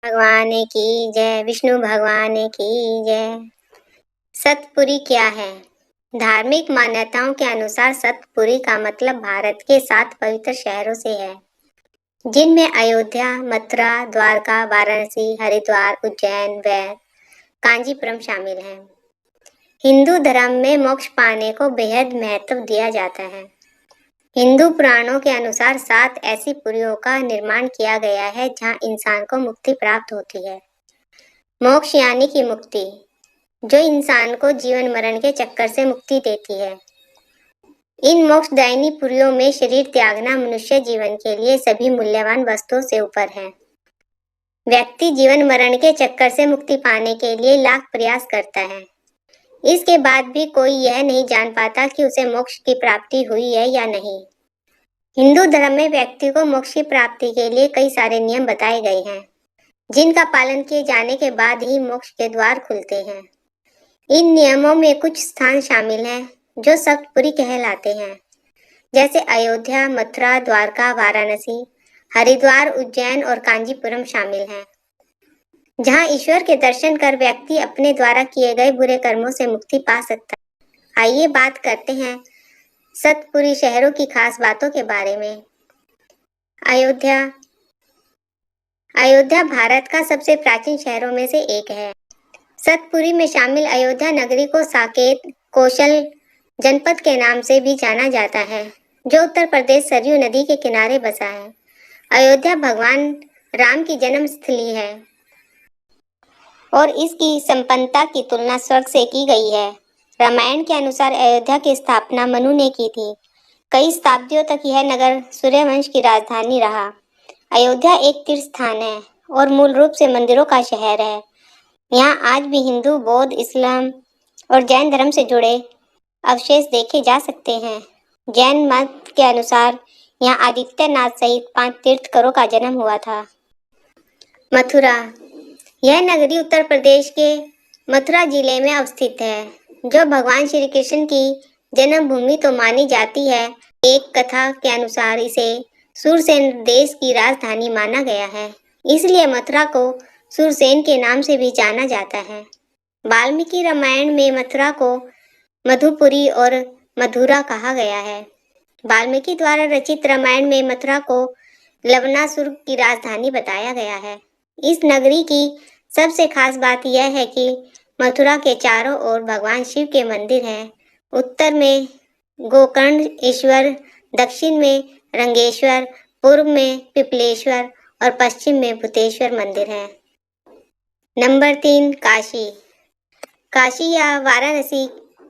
भगवान की जय, विष्णु भगवान की जय। सतपुरी क्या है? धार्मिक मान्यताओं के अनुसार सतपुरी का मतलब भारत के 7 पवित्र शहरों से है, जिनमें अयोध्या, मथुरा, द्वारका, वाराणसी, हरिद्वार, उज्जैन व कांचीपुरम शामिल हैं। हिंदू धर्म में मोक्ष पाने को बेहद महत्व दिया जाता है। हिंदू पुराणों के अनुसार 7 ऐसी पुरियों का निर्माण किया गया है जहां इंसान को मुक्ति प्राप्त होती है। मोक्ष यानी कि मुक्ति, जो इंसान को जीवन मरण के चक्कर से मुक्ति देती है। इन मोक्षदायिनी पुरियों में शरीर त्यागना मनुष्य जीवन के लिए सभी मूल्यवान वस्तुओं से ऊपर है। व्यक्ति जीवन मरण के चक्कर से मुक्ति पाने के लिए लाख प्रयास करता है। इसके बाद भी कोई यह नहीं जान पाता कि उसे मोक्ष की प्राप्ति हुई है या नहीं। हिंदू धर्म में व्यक्ति को मोक्ष की प्राप्ति के लिए कई सारे नियम बताए गए हैं, जिनका पालन किए जाने के बाद ही मोक्ष के द्वार खुलते हैं। इन नियमों में कुछ स्थान शामिल हैं जो सप्तपुरी कहलाते हैं, जैसे अयोध्या, मथुरा, द्वारका, वाराणसी, हरिद्वार, उज्जैन और कांचीपुरम शामिल हैं, जहां ईश्वर के दर्शन कर व्यक्ति अपने द्वारा किए गए बुरे कर्मों से मुक्ति पा सकता है। आइए बात करते हैं सतपुरी शहरों की खास बातों के बारे में। अयोध्या अयोध्या भारत का सबसे प्राचीन शहरों में से एक है। सतपुरी में शामिल अयोध्या नगरी को साकेत कौशल जनपद के नाम से भी जाना जाता है, जो उत्तर प्रदेश सरयू नदी के किनारे बसा है। अयोध्या भगवान राम की जन्म स्थली है और इसकी संपन्नता की तुलना स्वर्ग से की गई है। रामायण के अनुसार अयोध्या की स्थापना मनु ने की थी। कई शताब्दियों तक यह नगर सूर्यवंश की राजधानी रहा। अयोध्या एक तीर्थ स्थान है और मूल रूप से मंदिरों का शहर है। यहाँ आज भी हिंदू, बौद्ध, इस्लाम और जैन धर्म से जुड़े अवशेष देखे जा सकते हैं। जैन मत के अनुसार यहाँ आदित्यनाथ सहित 5 तीर्थंकरों का जन्म हुआ था। मथुरा, यह नगरी उत्तर प्रदेश के मथुरा जिले में अवस्थित है, जो भगवान श्री कृष्ण की जन्मभूमि तो मानी जाती है। एक कथा के अनुसार इसे सूरसेन देश की राजधानी माना गया है, इसलिए मथुरा को सूरसेन के नाम से भी जाना जाता है। वाल्मीकि रामायण में मथुरा को मधुपुरी और मधुरा कहा गया है। वाल्मीकि द्वारा रचित रामायण में मथुरा को लवणासुर की राजधानी बताया गया है। इस नगरी की सबसे खास बात यह है कि मथुरा के चारों ओर भगवान शिव के मंदिर हैं। उत्तर में गोकर्णेश्वर, दक्षिण में रंगेश्वर, पूर्व में पिपलेश्वर और पश्चिम में भूतेश्वर मंदिर हैं। नंबर 3, काशी। काशी या वाराणसी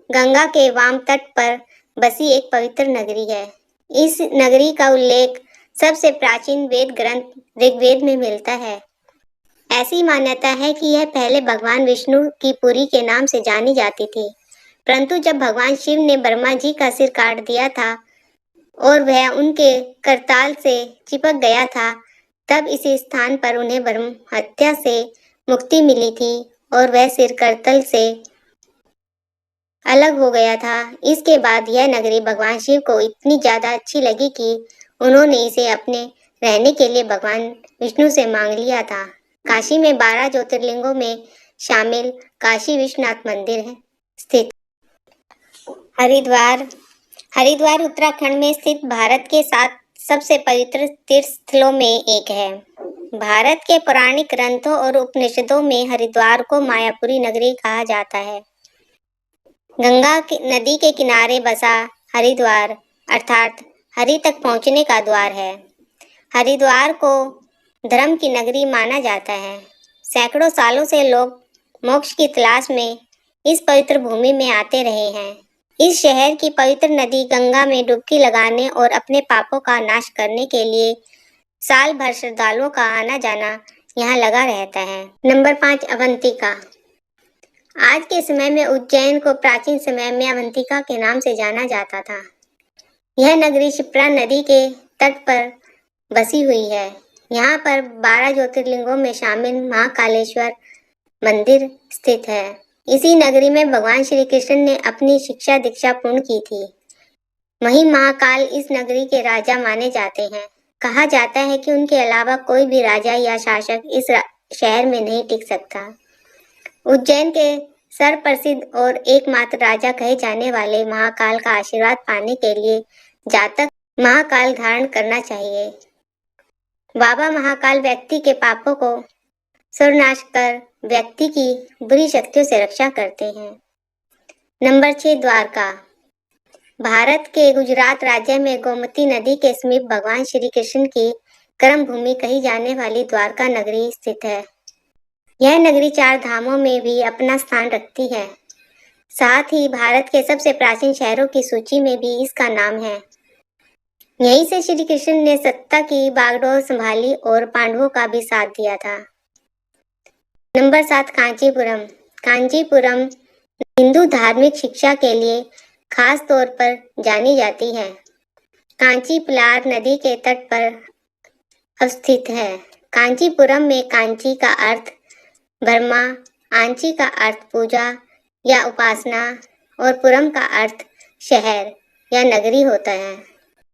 गंगा के वाम तट पर बसी एक पवित्र नगरी है। इस नगरी का उल्लेख सबसे प्राचीन वेद ग्रंथ ऋग्वेद में मिलता है। ऐसी मान्यता है कि यह पहले भगवान विष्णु की पुरी के नाम से जानी जाती थी, परंतु जब भगवान शिव ने ब्रह्मा जी का सिर काट दिया था और वह उनके करताल से चिपक गया था, तब इसी स्थान पर उन्हें ब्रह्म हत्या से मुक्ति मिली थी और वह सिर करतल से अलग हो गया था। इसके बाद यह नगरी भगवान शिव को इतनी ज्यादा अच्छी लगी कि उन्होंने इसे अपने रहने के लिए भगवान विष्णु से मांग लिया था। काशी में 12 ज्योतिर्लिंगों में शामिल काशी विश्वनाथ मंदिर है स्थित। हरिद्वार उत्तराखंड में स्थित भारत के 7 सबसे पवित्र तीर्थ स्थलों में एक है। भारत के पौराणिक ग्रंथों और उपनिषदों में हरिद्वार को मायापुरी नगरी कहा जाता है। गंगा नदी के किनारे बसा हरिद्वार अर्थात हरि तक पहुंचने का द्वार है। हरिद्वार को धर्म की नगरी माना जाता है। सैकड़ों सालों से लोग मोक्ष की तलाश में इस पवित्र भूमि में आते रहे हैं। इस शहर की पवित्र नदी गंगा में डुबकी लगाने और अपने पापों का नाश करने के लिए साल भर श्रद्धालुओं का आना जाना यहाँ लगा रहता है। नंबर 5, अवंतिका। आज के समय में उज्जैन को प्राचीन समय में अवंतिका के नाम से जाना जाता था। यह नगरी क्षिप्रा नदी के तट पर बसी हुई है। यहाँ पर 12 ज्योतिर्लिंगों में शामिल महाकालेश्वर मंदिर स्थित है। इसी नगरी में भगवान श्री कृष्ण ने अपनी शिक्षा दीक्षा पूर्ण की थी। वहीं महाकाल इस नगरी के राजा माने जाते हैं। कहा जाता है कि उनके अलावा कोई भी राजा या शासक इस शहर में नहीं टिक सकता। उज्जैन के सर्व प्रसिद्ध और एकमात्र राजा कहे जाने वाले महाकाल का आशीर्वाद पाने के लिए जातक महाकाल धारण करना चाहिए। बाबा महाकाल व्यक्ति के पापों को सर्वनाश कर व्यक्ति की बुरी शक्तियों से रक्षा करते हैं। नंबर 6, द्वारका। भारत के गुजरात राज्य में गोमती नदी के समीप भगवान श्री कृष्ण की कर्म भूमि कही जाने वाली द्वारका नगरी स्थित है। यह नगरी 4 धामों में भी अपना स्थान रखती है। साथ ही भारत के सबसे प्राचीन शहरों की सूची में भी इसका नाम है। यहीं से श्री कृष्ण ने सत्ता की बागडोर संभाली और पांडवों का भी साथ दिया था। नंबर 7, कांचीपुरम। कांचीपुरम हिंदू धार्मिक शिक्षा के लिए खास तौर पर जानी जाती है। कांची पलार नदी के तट पर अवस्थित है। कांचीपुरम में कांची का अर्थ ब्रह्मा, आंची का अर्थ पूजा या उपासना और पुरम का अर्थ शहर या नगरी होता है।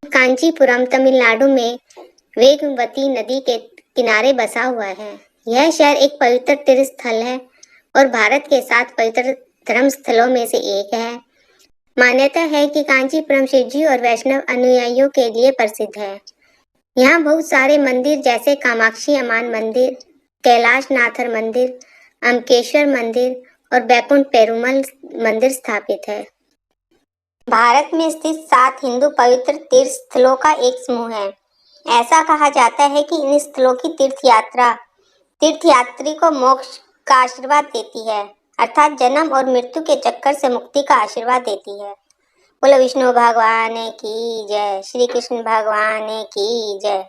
कांचीपुरम तमिलनाडु में वेगवती नदी के किनारे बसा हुआ है। यह शहर एक पवित्र तीर्थ स्थल है और भारत के 7 पवित्र धर्म स्थलों में से एक है। मान्यता है कि कांचीपुरम शिवजी और वैष्णव अनुयायियों के लिए प्रसिद्ध है। यहाँ बहुत सारे मंदिर जैसे कामाक्षी अम्मान मंदिर, कैलाशनाथर मंदिर, अम्बकेश्वर मंदिर और बैकुंठ पेरुमल मंदिर स्थापित है। भारत में स्थित 7 हिंदू पवित्र तीर्थ स्थलों का एक समूह है। ऐसा कहा जाता है कि इन स्थलों की तीर्थयात्री को मोक्ष का आशीर्वाद देती है, अर्थात जन्म और मृत्यु के चक्कर से मुक्ति का आशीर्वाद देती है। बोलो विष्णु भगवान की जय, श्री कृष्ण भगवान की जय।